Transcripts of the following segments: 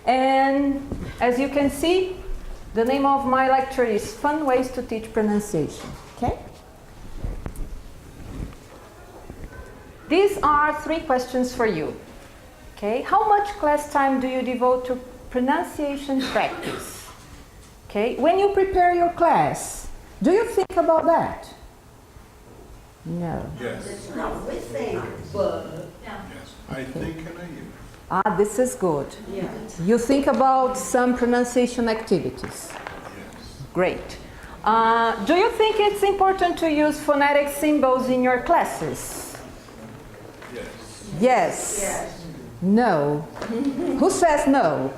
And as you can see, the name of my lecture is Fun Ways to Teach Pronunciation. Okay? These are 3 questions for you. Okay? How much class time do you devote to pronunciation practice? Okay? When you prepare your class, do you think about that? No. Yes. No, we think, but Yes. I think and I use. Ah, this is good. yeah. You think about some pronunciation activities. Yes. Great. Do you think it's important to use phonetic symbols in your classes? Yes. Yes. Yes. No. Who says no?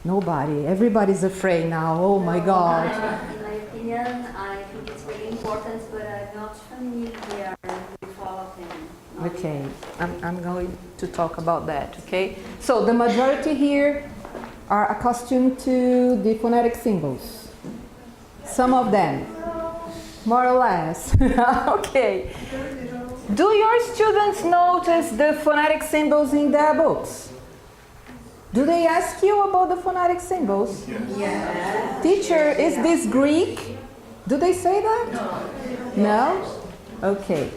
Nobody. Everybody's afraid now. Oh my God. In my opinion, I think it's very important, but I'm not familiar with all of them. Okay, I'm going to talk about that, okay? So the majority here are accustomed to the phonetic symbols. Some of them, more or less. Okay. Do your students notice the phonetic symbols in their books? Do they ask you about the phonetic symbols? Yes. Teacher, is this Greek? Do they say that? No? Okay.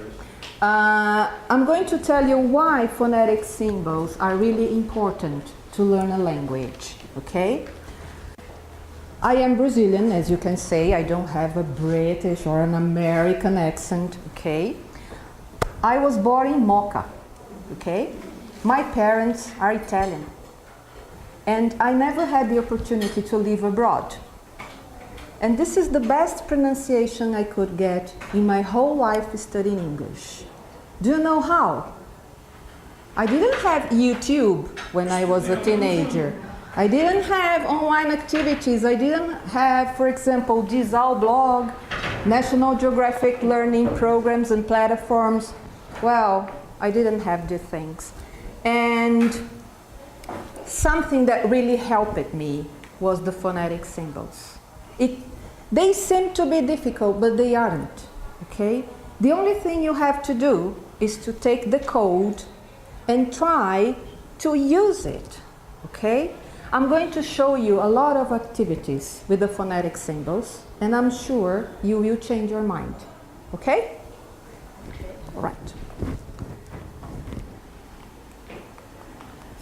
I'm going to tell you why phonetic symbols are really important to learn a language, okay? I am Brazilian, as you can say. I don't have a British or an American accent, okay? I was born in Mocha, okay? My parents are Italian. And I never had the opportunity to live abroad. And this is the best pronunciation I could get in my whole life studying English. Do you know how? I didn't have YouTube when I was a teenager. I didn't have online activities. I didn't have, for example, DISAL blog, National Geographic Learning programs and platforms. Well, I didn't have these things. And something that really helped me was the phonetic symbols. They seem to be difficult, but they aren't, okay? The only thing you have to do is to take the code and try to use it, okay? I'm going to show you a lot of activities with the phonetic symbols, and I'm sure you will change your mind, okay? All right.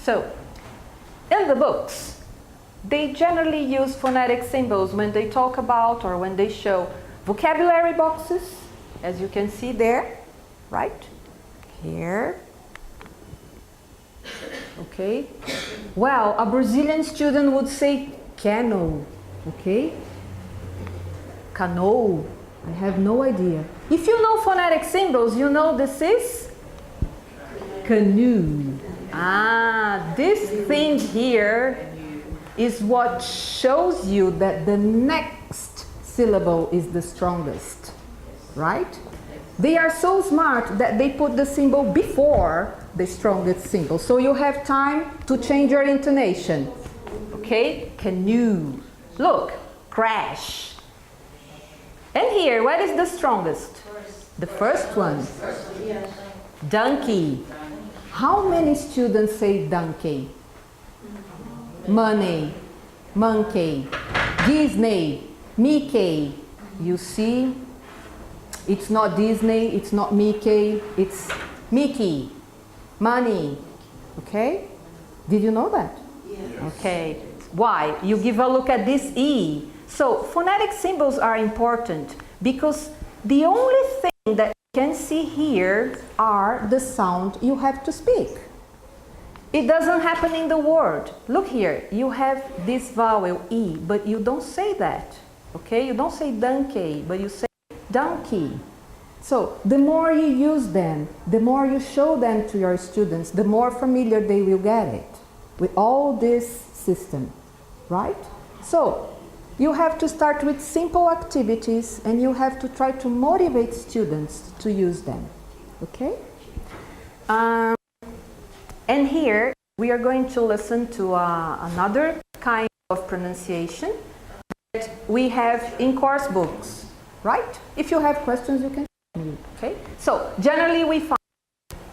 So, in the books, they generally use phonetic symbols when they talk about or when they show vocabulary boxes, as you can see there, right? Here. Okay. Well, a Brazilian student would say canoe, okay? Canoe. I have no idea. If you know phonetic symbols, you know this is canoe. Ah, this thing here is what shows you that the next syllable is the strongest, right? They are so smart that they put the symbol before the strongest symbol. So you have time to change your intonation. Okay? Canoe. Look, crash. And here, what is the strongest? The first one. Donkey. How many students say donkey? Money, monkey, Disney, Mickey. You see, it's not Disney, it's not Mickey, it's Mickey, money. Okay? Did you know that? Yes. Okay. Why? You give a look at this E. So phonetic symbols are important because the only thing that you can see here are the sound you have to speak. It doesn't happen in the word. Look here, you have this vowel E, but you don't say that, okay? You don't say donkey, but you say donkey. So the more you use them, the more you show them to your students, the more familiar they will get it with all this system, right? So you have to start with simple activities and you have to try to motivate students to use them, okay? And here we are going to listen to another kind of pronunciation that we have in course books, right? If you have questions, you can. Okay. So generally we find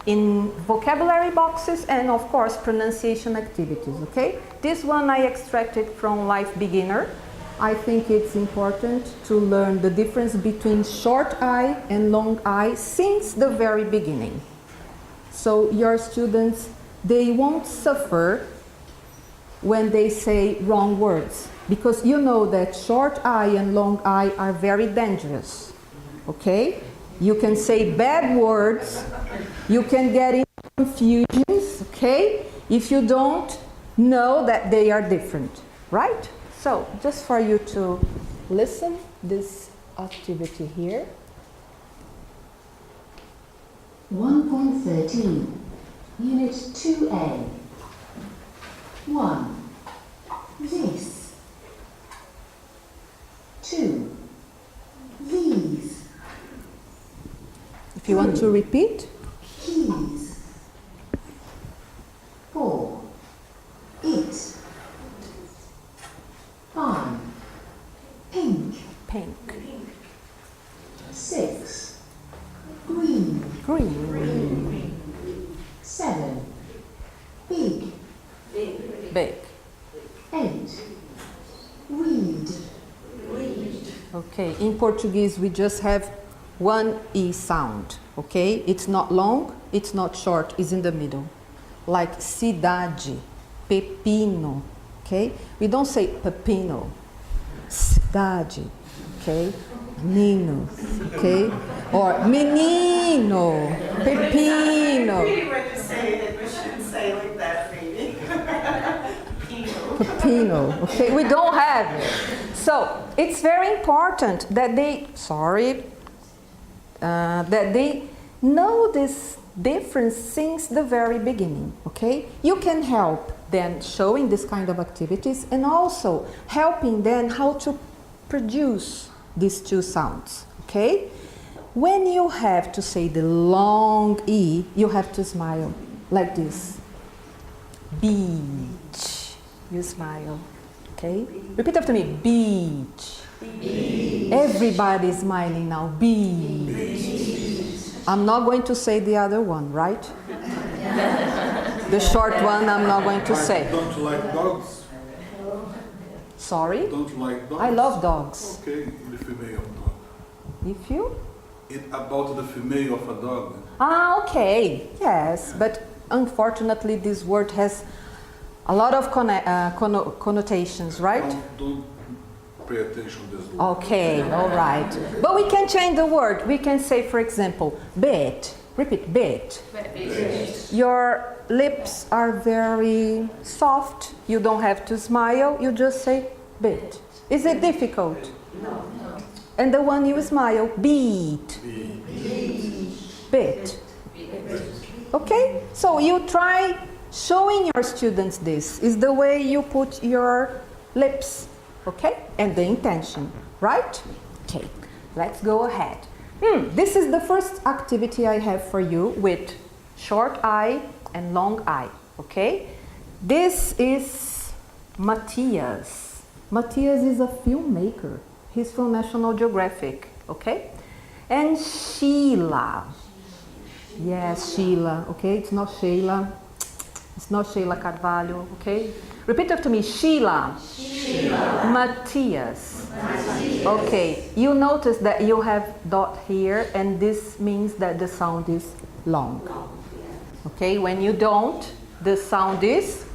in vocabulary boxes and of course pronunciation activities, okay? This one I extracted from Life Beginner. I think it's important to learn the difference between short I and long I since the very beginning. So your students, they won't suffer when they say wrong words, because you know that short I and long I are very dangerous, okay? You can say bad words, you can get into confusions, okay? If you don't know that they are different, right? So, just for you to listen, this activity here. 1.13, Unit 2A. 1. This. 2. These. If you want to repeat. Keys. 4. It. 5. Pink. Pink. 6. Green. Green. 7. Big. Big. 8. Read. Okay, in Portuguese we just have one E sound, okay? It's not long, it's not short, it's in the middle. Like cidade, pepino, okay? We don't say pepino, cidade, okay? Menino, okay? Or menino, pepino. Really when you say that we shouldn't say like that, maybe. Pepino, okay? We don't have it. So, it's very important that they, that they know this difference since the very beginning, okay? You can help them showing this kind of activities and also helping them how to produce these two sounds, okay? When you have to say the long E, you have to smile like this. Beach. You smile, okay? Repeat after me. Beach. Beach. Everybody is smiling now. Beach. Beach. I'm not going to say the other one, right? The short one I'm not going to say. Don't you like dogs? Sorry? Don't you like dogs? I love dogs. Okay, the female of dog. If you? About the female of a dog. Ah, okay. Yes, but unfortunately this word has a lot of connotations, right? Don't pay attention to this word. Okay, all right. But we can change the word. We can say, for example, bed. Repeat, bed. Your lips are very soft. You don't have to smile. You just say bed. Is it difficult? No. And the one you smile, beat. Bed. Okay? So you try showing your students this. Is the way you put your lips. Okay? And the intention. Right? Okay. Let's go ahead. This is the first activity I have for you with short I and long I. Okay? This is Matthias. Matthias is a filmmaker. He's from National Geographic. Okay? And Sheila. Yes, Sheila. Okay? It's not Sheila. It's not Sheila Carvalho. Okay? Repeat after me. Sheila. Sheila. Matthias. Matthias. Okay. You notice that you have dot here, and this means that the sound is long. Okay? When you don't, the sound is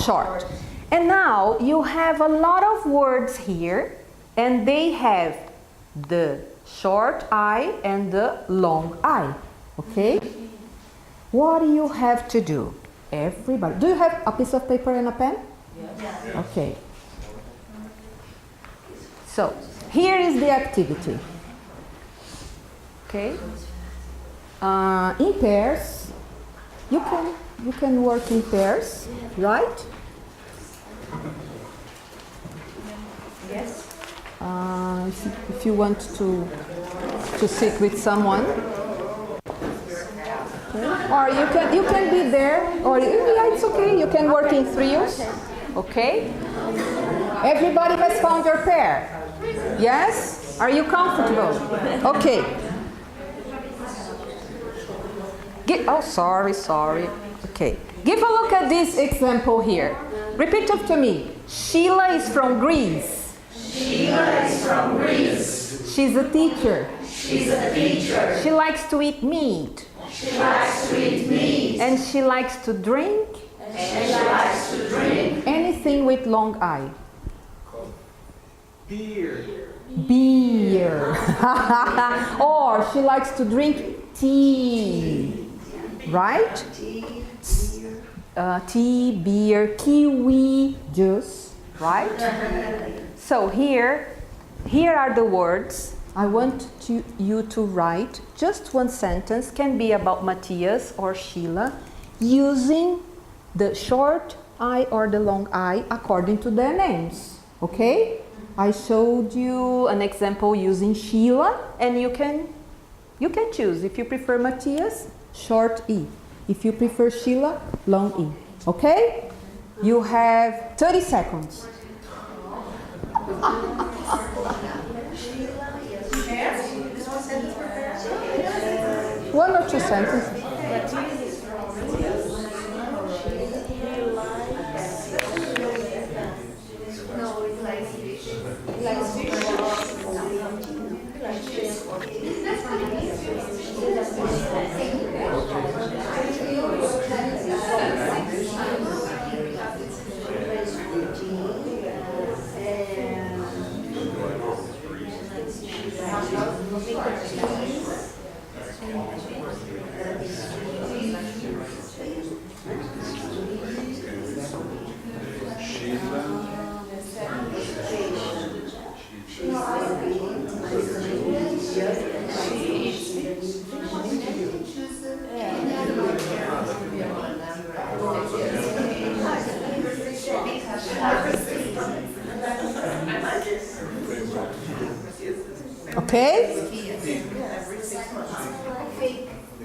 short. And now you have a lot of words here, and they have the short I and the long I. Okay? What do you have to do? Everybody. Do you have a piece of paper and a pen? Yes. Okay. So, here is the activity. Okay? In pairs. You can work in pairs, right? Yes. If you want to sit with someone. Or you can be there, or yeah, it's okay. You can work in threes. Okay. Everybody has found your pair. Yes? Are you comfortable? Okay. Oh, sorry. Okay. Give a look at this example here. Repeat after me. Sheila is from Greece. Sheila is from Greece. She's a teacher. She's a teacher. She likes to eat meat. She likes to eat meat. And she likes to drink And she likes to drink anything with long I. Beer. Beer. Or she likes to drink tea. Right? Tea, beer, kiwi juice. Right? So here are the words. I want you to write just one sentence, can be about Matthias or Sheila, using the short I or the long I according to their names. Okay? I showed you an example using Sheila, and you can choose. If you prefer Matthias, short E. If you prefer Sheila, long E. Okay? You have 30 seconds. One or two sentences. Okay?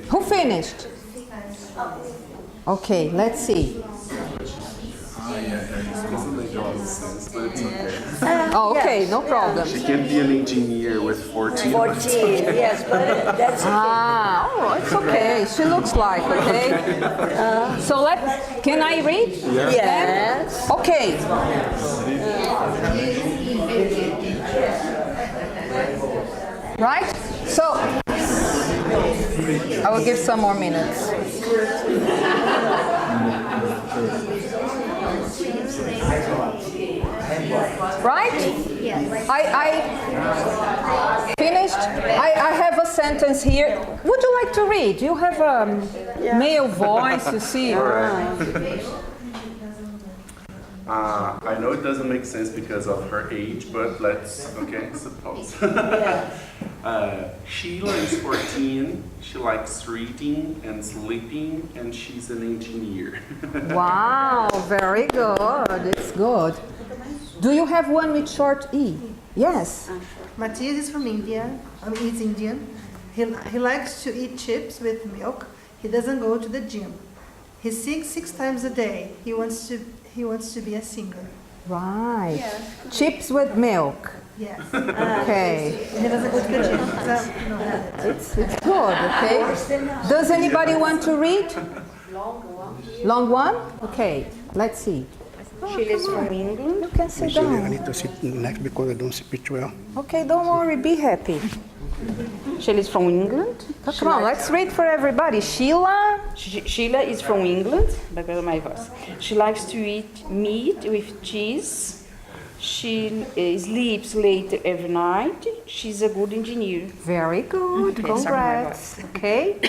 Who finished? Okay, let's see. It doesn't make a lot of sense, but it's okay. Oh, okay, no problem. She can be an engineer with 14. 14, yes, but that's okay. Ah, oh, it's okay. She looks like, okay? So can I read? Yes. Okay. Right? So, I will give some more minutes. Right? I finished. I have a sentence here. Would you like to read? You have a male voice, you see. I know it doesn't make sense because of her age, but suppose. Sheila is 14, she likes reading and sleeping, and she's an engineer. Wow, very good. It's good. Do you have one with short E? Yes. Matthias is from India. He's Indian. He likes to eat chips with milk. He doesn't go to the gym. He sings 6 times a day. He wants to be a singer. Right. Yeah. Chips with milk. Yes. Okay. He doesn't go to the gym. So, It's good, okay? Does anybody want to read? Long one? Okay, let's see. She lives from England. You can sit Actually, I down. need to sit next because I don't speak well. Okay, don't worry, be happy. She lives from England. Come on, let's read for everybody. Sheila. Sheila is from England. My voice. She likes to eat meat with cheese. She sleeps late every night. She's a good engineer. Very good, Okay, congrats. Okay.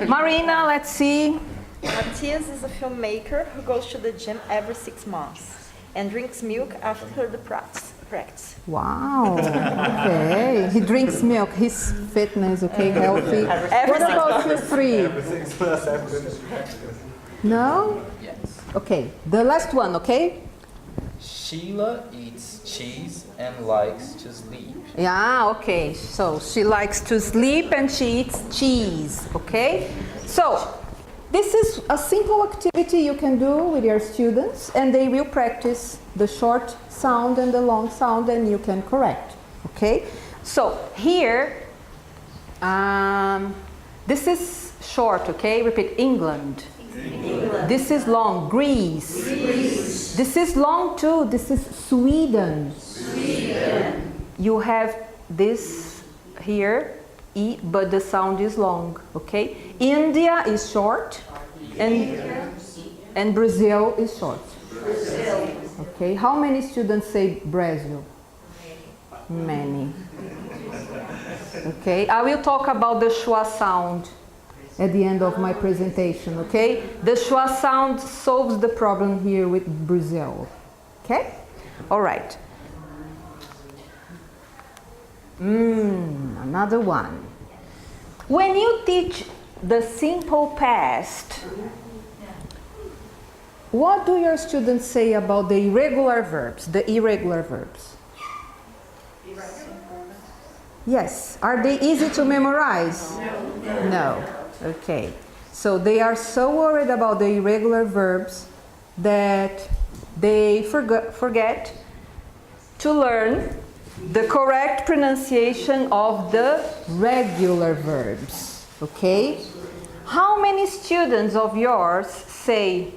Marina, let's see. Matthias is a filmmaker who goes to the gym every 6 months and drinks milk after the practice. Wow. Okay. He drinks milk. He's fitness, okay, healthy. What about you three? No? Yes. Okay. The last one, okay? Sheila eats cheese and likes to sleep. Yeah, okay. So she likes to sleep and she eats cheese, okay? So this is a simple activity you can do with your students, and they will practice the short sound and the long sound, and you can correct, okay? So here, this is short, okay? Repeat, England. England. This is long, Greece. Greece. This is long too, this is Sweden. Sweden. You have this here, E, but the sound is long, okay? India is short, and Brazil is short. Brazil. Okay, how many students say Brazil? Many. Okay, I will talk about the schwa sound at the end of my presentation, okay? The schwa sound solves the problem here with Brazil, okay? All right. Another one. When you teach the simple past, what do your students say about the irregular verbs, the irregular verbs? Yes. Are they easy to memorize? No. Okay. So they are so worried about the irregular verbs that they forget to learn the correct pronunciation of the regular verbs. Okay? How many students of yours say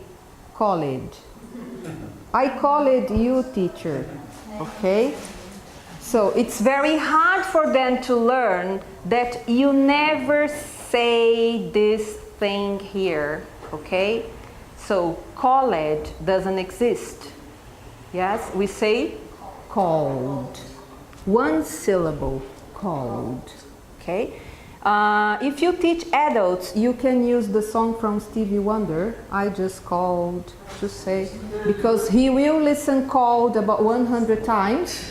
college? I called you, teacher. Okay? So it's very hard for them to learn that you never say this thing here. Okay? So college doesn't exist. Yes? We say called. One syllable, called. Okay? If you teach adults, you can use the song from Stevie Wonder, I Just Called to Say, because he will listen called about 100 times,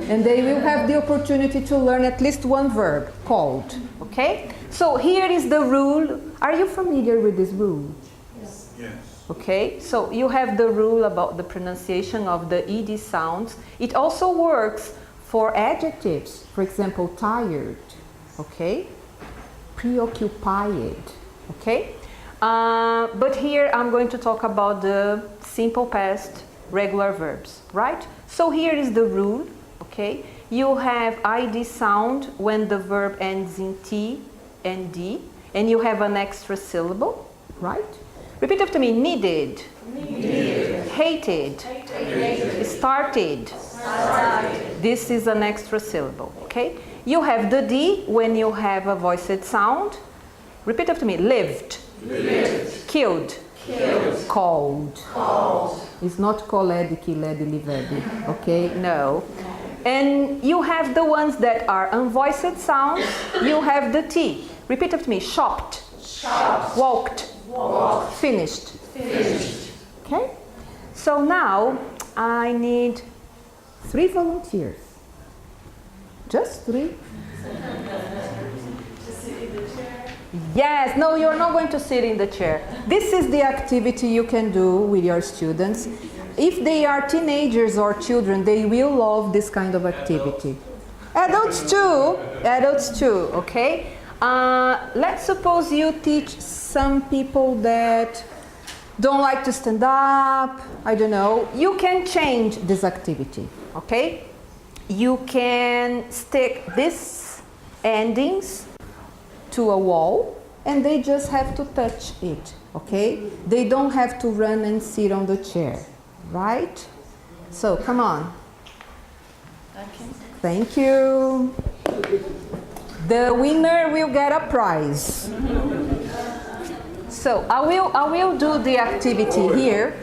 and they will have the opportunity to learn at least one verb, called. Okay? So here is the rule. Are you familiar with this rule? Yes. Okay, so you have the rule about the pronunciation of the ED sounds. It also works for adjectives, for example, tired, okay? Preoccupied, okay? But here I'm going to talk about the simple past regular verbs, right? So here is the rule, okay? You have ID sound when the verb ends in T and D, and you have an extra syllable, right? Repeat after me, needed, hated, started. This is an extra syllable, okay? You have the D when you have a voiced sound. Repeat after me, lived, killed, called. It's not called, killed, lived, okay? No. And you have the ones that are unvoiced sounds. You have the T. Repeat after me, shopped, walked, finished. Okay? So now I need 3 volunteers. Just 3. Yes, no, you're not going to sit in the chair. This is the activity you can do with your students. If they are teenagers or children, they will love this kind of activity. Adults too, okay? Let's suppose you teach some people that don't like to stand up, I don't know. You can change this activity, okay? You can stick these endings to a wall and they just have to touch it, okay? They don't have to run and sit on the chair, right? So, come on. Okay. Thank you. The winner will get a prize. So I will do the activity here.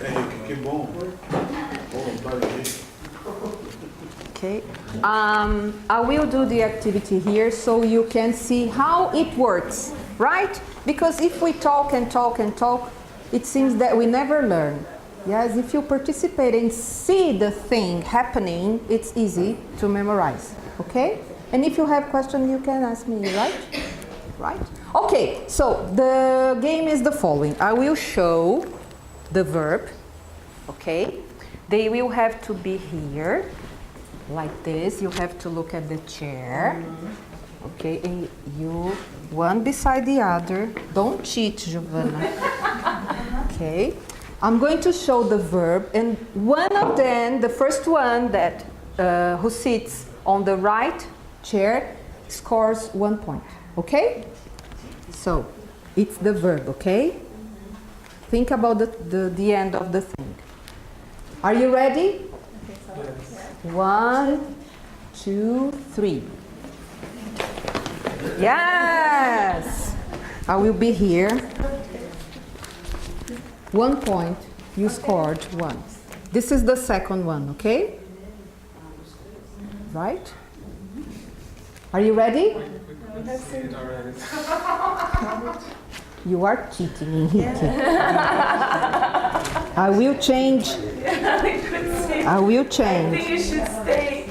Okay. I will do the activity here so you can see how it works, right? Because if we talk and talk and talk, it seems that we never learn. Yes, if you participate and see the thing happening, it's easy to memorize. Okay? And if you have questions, you can ask me, right? Right? Okay, so the game is the following. I will show the verb, okay? They will have to be here, like this. You have to look at the chair, okay? And you, one beside the other. Don't cheat, Giovanna. Okay? I'm going to show the verb, and one of them, the first one that who sits on the right chair, scores 1 point. Okay? So, It's the verb, okay? Think about the end of the thing. Are you ready? 1, 2, 3. Yes! I will be here. 1 point. You scored 1. This is the second one, okay? Right? Are you ready? You are cheating, Henrique. I will change. I will change. I think you should stay.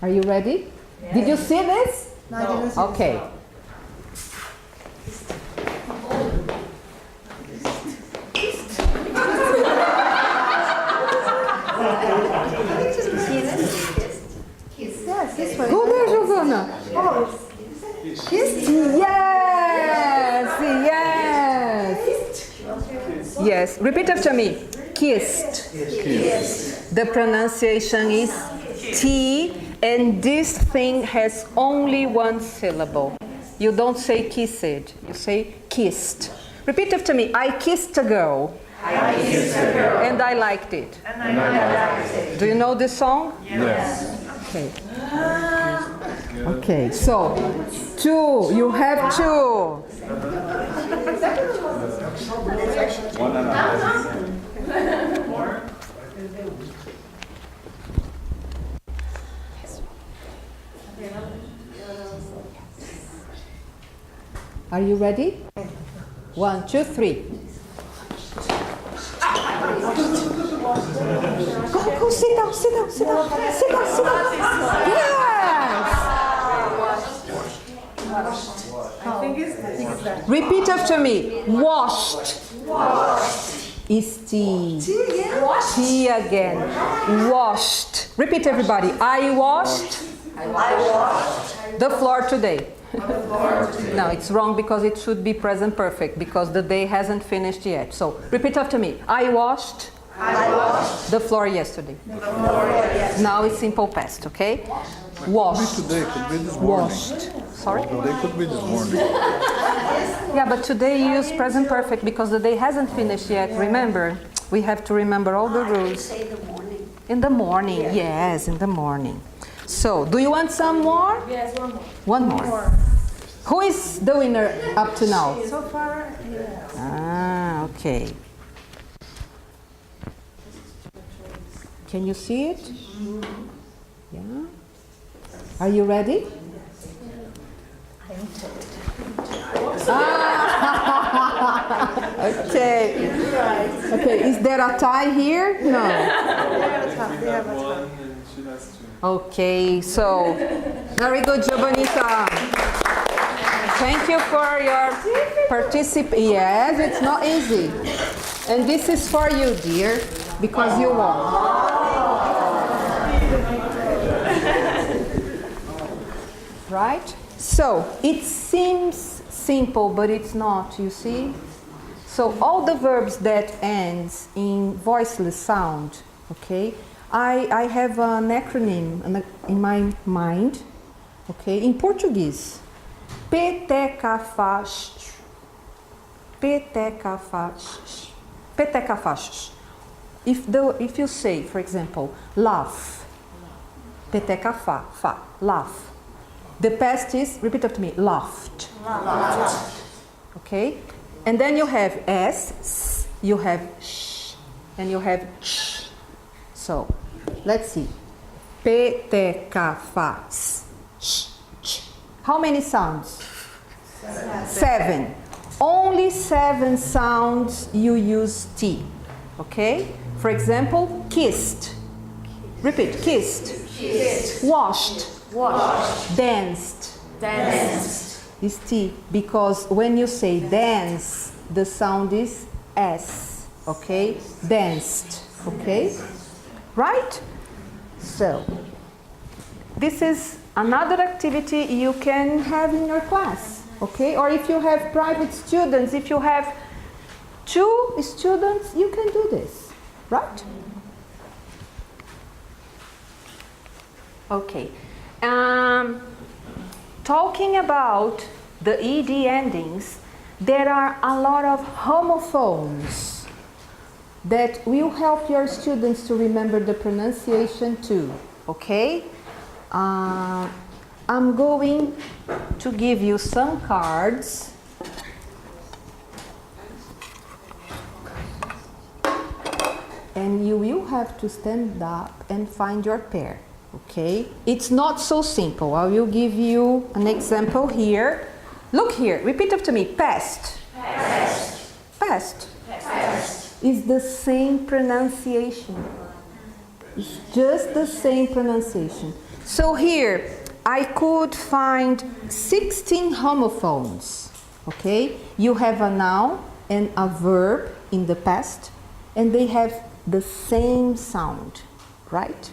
Are you ready? Did you see this? No, I didn't see Okay. Yes, this one. Go there, Giovanna. Kissed? Yes, yes. Yes, repeat after me. Kissed. The pronunciation is T, and this thing has only one syllable. You don't say kissed, you say kissed. Repeat after me. I kissed a girl. I kissed a girl. And I liked it. And I liked it. Do you know this song? Yes. Okay. Okay, so 2. You have 2. 1.5. Are you ready? 1, 2, 3. Go, sit down, sit down, sit down, sit down, sit down. Yes! I think it's that. Repeat after me. Washed. Is T. T again. Washed. Repeat, everybody. I washed the floor today. No, it's wrong because it should be present perfect because the day hasn't finished yet. So repeat after me. I washed the floor yesterday. Now it's simple past, okay? Washed. Today could be this morning. Washed. Sorry? Today could be this morning. Yeah, but today you use present perfect because the day hasn't finished yet. Remember, we have to remember all the rules. Say the morning. In the morning, yes, in the morning. So, do you want some more? Yes, one more. One more. Who is the winner up to now? So far, yes. Ah, okay. Can you see it? Yeah. Are you ready? Okay. Okay. Is there a tie here? No. They have a time. Okay. So, very good, Giovanita. Thank you for your participation. Yes, it's not easy. And this is for you, dear, because you won. Right? So, it seems simple, but it's not, you see? So, all the verbs that ends in voiceless sound, okay? I have an acronym in my mind, okay? In Portuguese, PTCAFAS. PTCAFAS. PTCAFAS. If you say, for example, laugh, PTCAFA, fa, laugh. The past is, repeat after me, laughed. Laughed. Okay? And then you have S, you have sh, and you have ch. So, let's see. PTCAFAS. Sh, ch. How many sounds? 7. Only 7 sounds you use T. Okay? For example, kissed. Repeat, kissed. Kissed. Washed. Washed. Danced. Danced. Is T, because when you say dance, the sound is S. Okay? Danced. Okay? Right? So, this is another activity you can have in your class. Okay? Or if you have private students, if you have 2 students, you can do this. Right? Okay. talking about the ED endings, there are a lot of homophones that will help your students to remember the pronunciation too, okay? I'm going to give you some cards. And you will have to stand up and find your pair, okay? It's not so simple. I will give you an example here. Look here, repeat after me. Past. Past. Past. Past. Is the same pronunciation. It's just the same pronunciation. So here, I could find 16 homophones, okay? You have a noun and a verb in the past, and they have the same sound, right?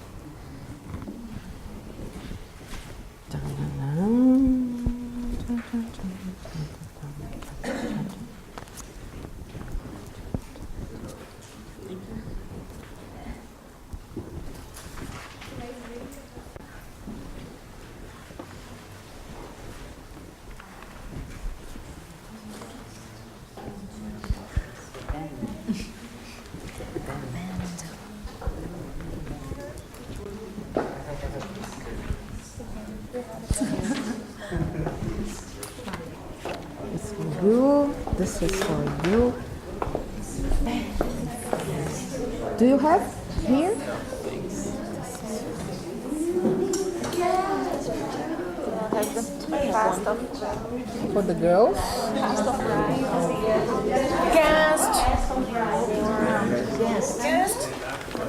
This is for you. This is for you. Do you have here? For the girls?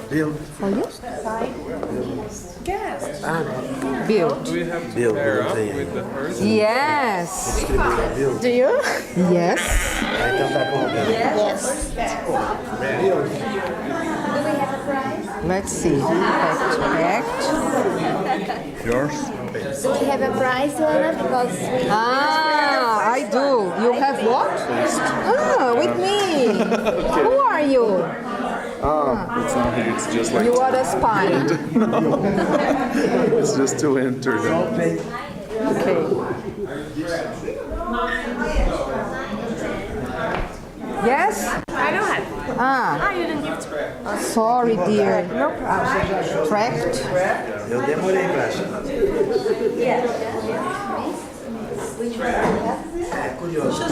Build. For you? Build. Do we have to Build, pair up build, with the person? Yes. Build. Do you? Yes. Então tá bom, Build. Let's see. Packed. Yours? Do we have a prize, Joanna? Because we I do. You have what? With me. Who are you? It's not here, it's just like You are a spy. it's just to enter them. Okay. Yes? I don't have. You didn't give to me. Sorry, dear. No problem. Tracked. Eu demorei pra achar. É curioso.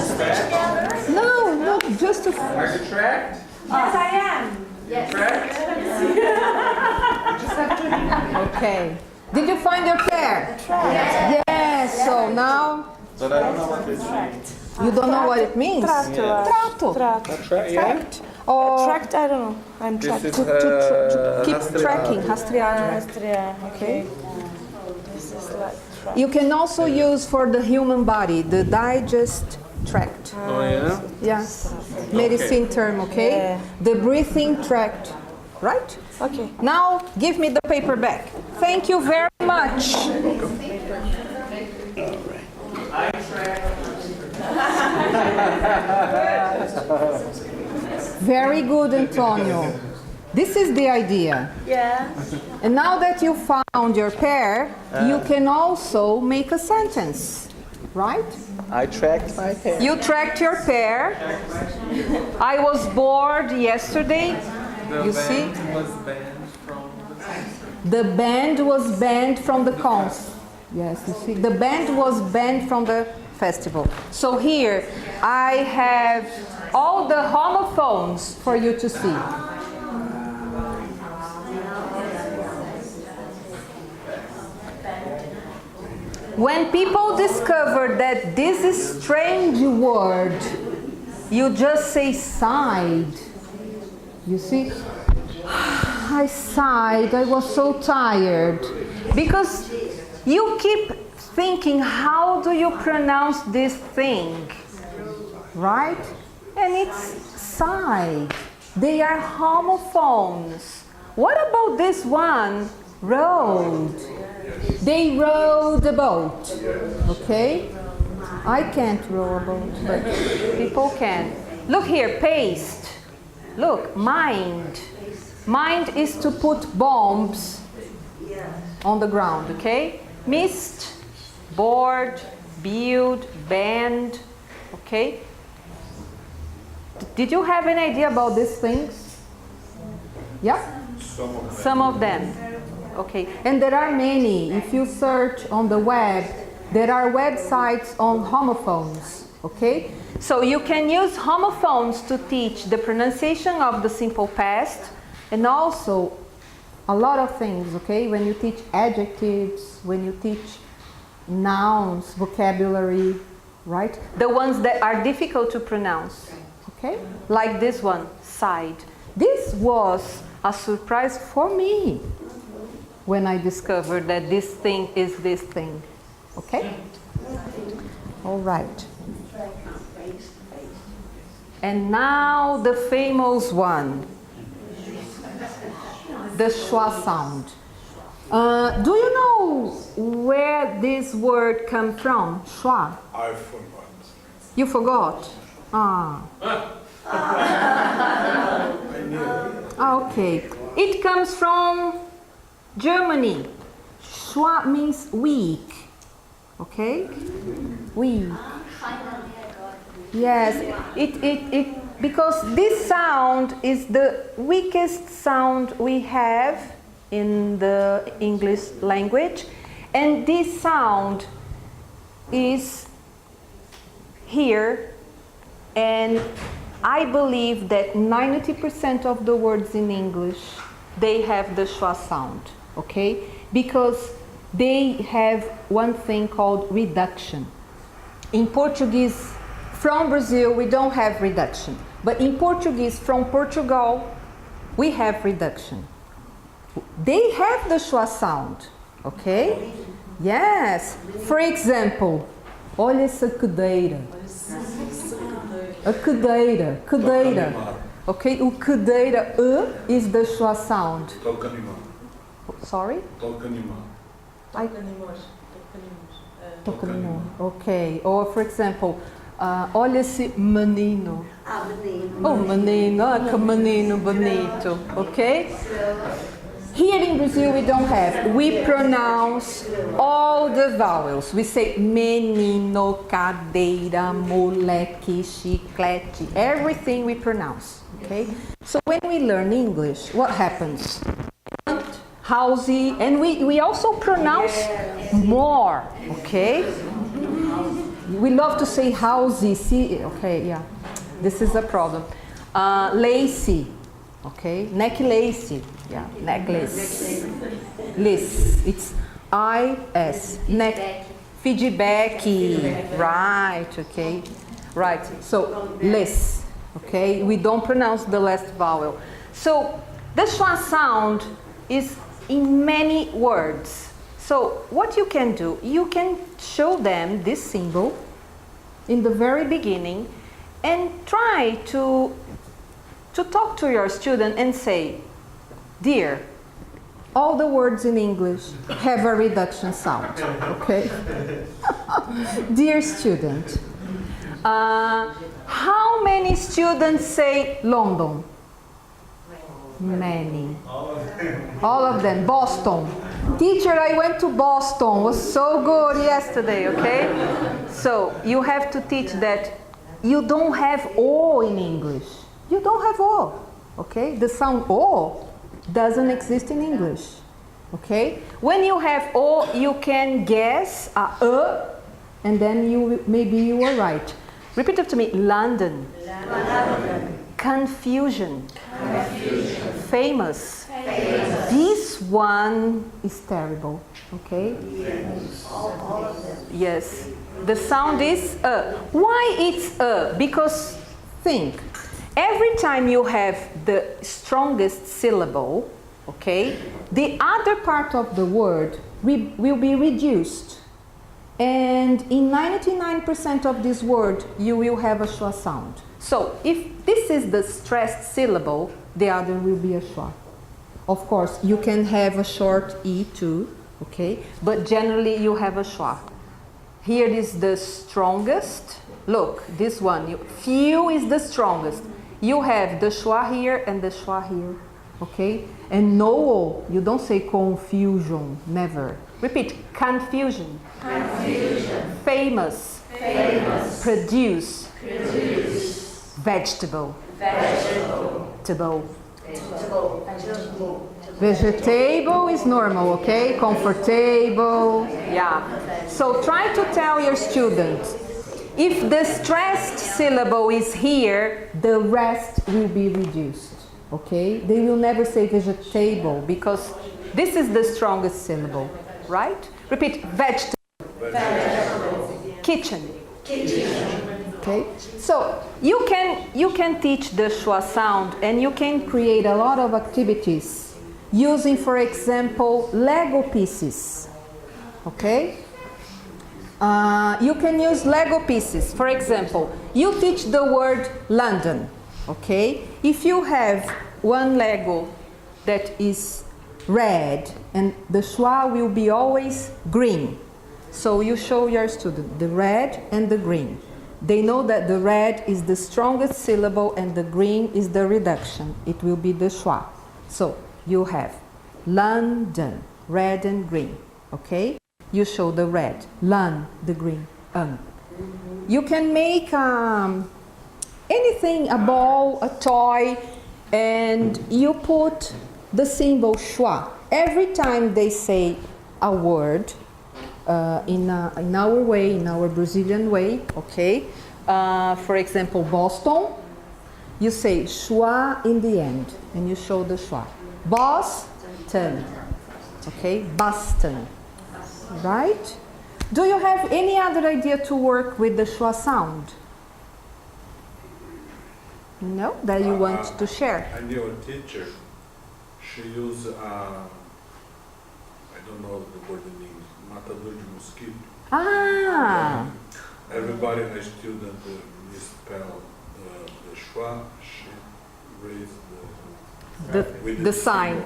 No, just to... Are you tracked? Yes, I am. Okay. Did you find your pair? Yes. So now But I don't know what this means. you don't know what it means? Trato. Tracked? Or Tracked, I don't know. I'm This tracked. is to keep rastrear. tracking. Rastrear. Okay. This is like track. You can also use for the human body the digest tract. Oh yeah? Yes. Medicine term, okay? Yeah. The breathing tract, right? Okay. Now give me the paper back. Thank you very much. Very good, Antonio. This is the idea. Yeah. And now that you found your pair, you can also make a sentence, right? I tracked my pair. You tracked your pair. I was bored yesterday. You see? Was banned from The band was banned from the cons. Yes, you see? The band was banned from the festival. So here, I have all the homophones for you to see. When people discover that this is strange word, you just say sighed. You see? I sighed, I was so tired. Because you keep thinking, how do you pronounce this thing? Right? And it's sighed. They are homophones. What about this one? Rowed. They rowed a boat. Okay? I can't row a boat, but people can. Look here, paste. Look, mind. Mind is to put bombs on the ground, okay? Mist board, build, bend, okay? Did you have any idea about these things? Yeah? Some of them. Okay, and there are many. If you search on the web, there are websites on homophones, okay? So you can use homophones to teach the pronunciation of the simple past and also a lot of things, okay? When you teach adjectives, when you teach nouns, vocabulary, right? The ones that are difficult to pronounce, okay? Like this one, side. This was a surprise for me when I discovered that this thing is this thing, okay? All right. And now the famous one, the schwa sound. Do you know where this word comes from, schwa? I forgot. You forgot? Ah. Okay. It comes from Germany. Schwa means weak. Okay? Weak. Yes, because this sound is the weakest sound we have in the English language, and this sound is here, and I believe that 90% of the words in English, they have the schwa sound, okay? Because they have one thing called reduction. In Portuguese, from Brazil, we don't have reduction. But in Portuguese, from Portugal, we have reduction. They have the schwa sound, okay? Yes. For example, olha essa cadeira. A cadeira, cadeira. Okay, o cadeira, is the schwa sound. Toca animal. Sorry? Toca animal. Toca animal. Okay. Or for example, olha esse menino. Oh, menino, que menino bonito. Okay? Here in Brazil we don't have. We pronounce all the vowels. We say menino, cadeira, moleque, chiclete. Everything we pronounce. Okay? So when we learn English, what happens? Housey, and we also pronounce more. Okay? We love to say housey. See, okay, yeah. This is a problem. Lacy. Okay, necklace, yeah, necklace, lace, it's I-S, neck, feedback, right, okay, right, so, lace, okay, we don't pronounce the last vowel. So, the schwa sound is in many words. So, what you can do, you can show them this symbol in the very beginning and try to talk to your student and say, dear, all the words in English have a reduction sound, okay? Dear student, how many students say London? Many. All of them. Boston. Teacher, I went to Boston. It was so good yesterday, okay? So you have to teach that you don't have O in English. You don't have O, okay? The sound O doesn't exist in English, okay? When you have O, you can guess a, and then maybe you are right. Repeat after me. London. London. Confusion. Confusion. Famous. Famous. This one is terrible, okay? Yes. All of them. Yes. The sound is a. Why it's a? Because think. Every time you have the strongest syllable, okay, the other part of the word will be reduced. And in 99% of this word, you will have a schwa sound. So if this is the stressed syllable, the other will be a schwa. Of course, you can have a short E too, okay, but generally you have a schwa. Here is the strongest. Look, this one, few is the strongest. You have the schwa here and the schwa here, okay? And no O, you don't say confusion, never. Repeat. Confusion. Confusion. Famous. Famous. Produce. Produce. Vegetable. Vegetable. Vegetable. Vegetable. Vegetable is normal, okay? Comfortable. Yeah. So try to tell your students, if the stressed syllable is here, the rest will be reduced, okay? They will never say vegetable because this is the strongest syllable, right? Repeat, vegetable. Vegetable. Kitchen. Kitchen. Okay, so you can teach the schwa sound and you can create a lot of activities using, for example, Lego pieces. Okay, you can use Lego pieces. For example, you teach the word London. Okay, if you have one Lego that is red and the schwa will be always green, so you show your student the red and the green. They know that the red is the strongest syllable and the green is the reduction. It will be the schwa. So you have London, red and green, okay? You show the red, lun, the green, You can make anything, a ball, a toy, and you put the symbol schwa. Every time they say a word, in our way, in our Brazilian way, okay? For example, Boston, you say schwa in the end, and you show the schwa. Boston, okay? Boston, right? Do you have any other idea to work with the schwa sound? No, that you want to share? I knew a teacher. She used, I don't know the word in English, matador de mosquito. Ah! Everybody, a student, misspelled the schwa. She raised with the sign.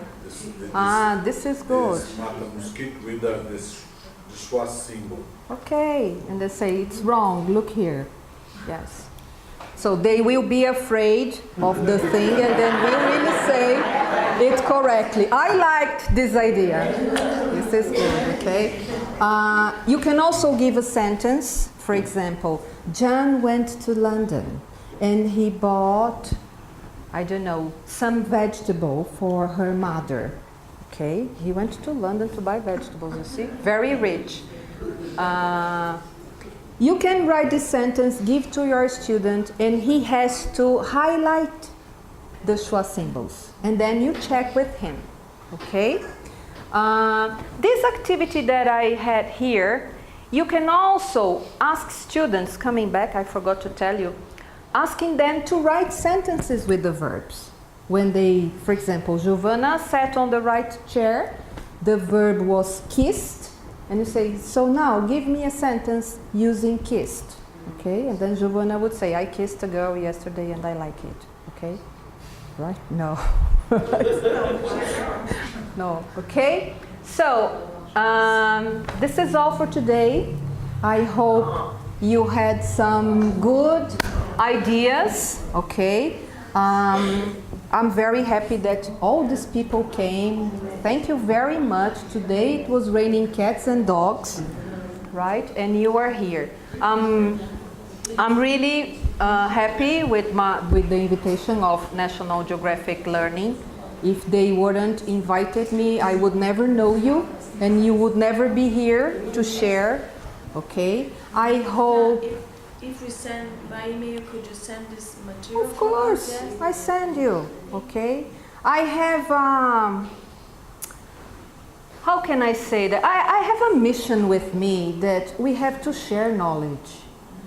This is good. This mata mosquito with the schwa symbol. Okay, and they say it's wrong, look here. Yes. So they will be afraid of the thing and then will really say it correctly. I liked this idea. This is good, okay? You can also give a sentence. For example, John went to London and he bought, I don't know, some vegetable for her mother. Okay, he went to London to buy vegetables, you see? Very rich. You can write this sentence, give to your student, and he has to highlight the schwa symbols. And then you check with him, okay? This activity that I had here, you can also ask students, coming back, I forgot to tell you, asking them to write sentences with the verbs. When they, for example, Giovanna sat on the right chair, the verb was kissed, and you say, so now give me a sentence using kissed, okay? And then Giovanna would say, I kissed a girl yesterday and I like it, okay? Right? No. No, okay? So, this is all for today. I hope you had some good ideas, okay? I'm very happy that all these people came. Thank you very much. Today it was raining cats and dogs, right? And you are here. I'm really happy with the invitation of National Geographic Learning. If they wouldn't invited me, I would never know you, and you would never be here to share. Okay? I hope. If we send by email, could you send this material? Of course, I send you, okay? I have, how can I say that? I have a mission with me that we have to share knowledge,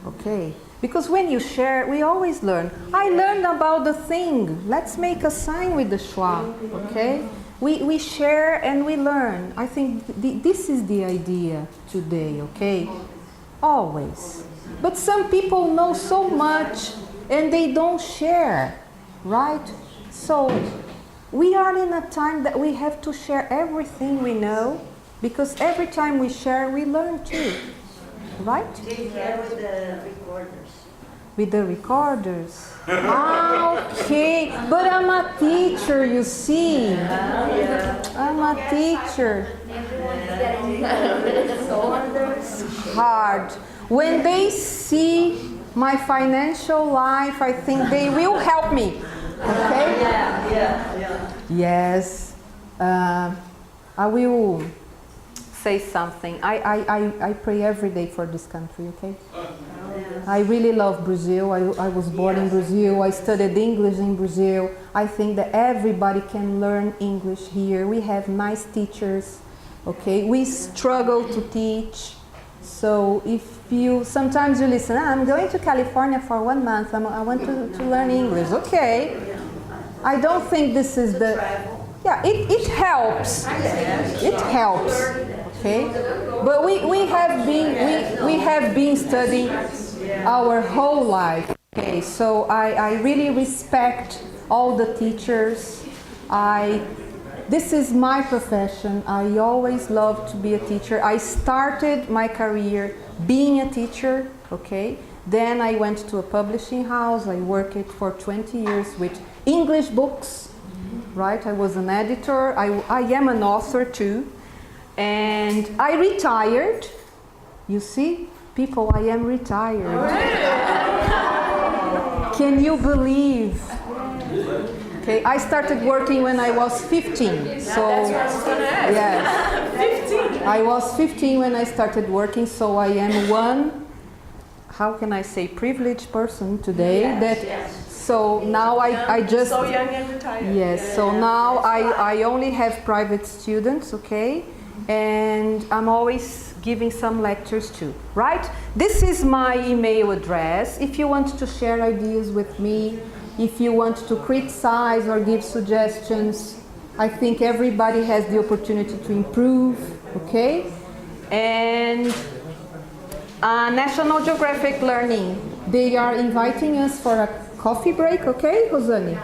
okay? Because when you share, we always learn. I learned about the thing. Let's make a sign with the schwa, okay? We share and we learn. I think this is the idea today, okay? Always. But some people know so much and they don't share, right? So we are in a time that we have to share everything we know, because every time we share, we learn too, right? Take care with the recorders. With the recorders. Okay, but I'm a teacher, you see. I'm a teacher. Hard. When they see my financial life, I think they will help me. Okay? Yes. I will say something. I pray every day for this country, okay? I really love Brazil. I was born in Brazil. I studied English in Brazil. I think that everybody can learn English here. We have nice teachers, okay? We struggle to teach. So if sometimes you listen, I'm going to California for 1 month. I want to learn English. Okay. I don't think this is the... Yeah, it helps. It helps. Okay. But we have been studying our whole life. Okay. So I really respect all the teachers. This is my profession. I always loved to be a teacher. I started my career being a teacher, okay? Then I went to a publishing house. I worked for 20 years with English books, right? I was an editor. I am an author too. And I retired. You see, people, I am retired. Can you believe? Okay, I started working when I was 15. So yes, I was 15 when I started working. So I am one, how can I say, privileged person today. So now I just so young and retired. Yes. So now I only have private students. Okay, and I'm always giving some lectures too. Right? This is my email address. If you want to share ideas with me. If you want to criticize or give suggestions, I think everybody has the opportunity to improve, okay? And National Geographic Learning, they are inviting us for a coffee break, okay, Rosane?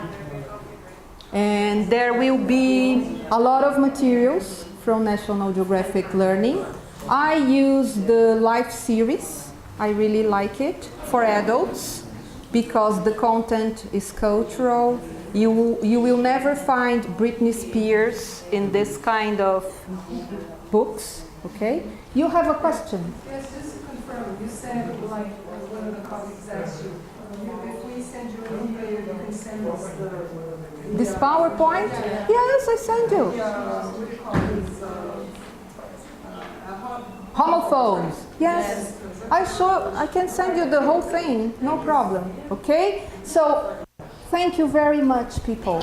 And there will be a lot of materials from National Geographic Learning. I use the Life series, I really like it, for adults. Because the content is cultural. You will never find Britney Spears in this kind of books, okay? You have a question? Yes, just to confirm, you said, like one of the colleagues asked you, if we send you an email, you can send us This PowerPoint? Yes, I send you. what do you call these? Homophones. Yes. I can send you the whole thing, no problem. Okay? So, thank you very much, people.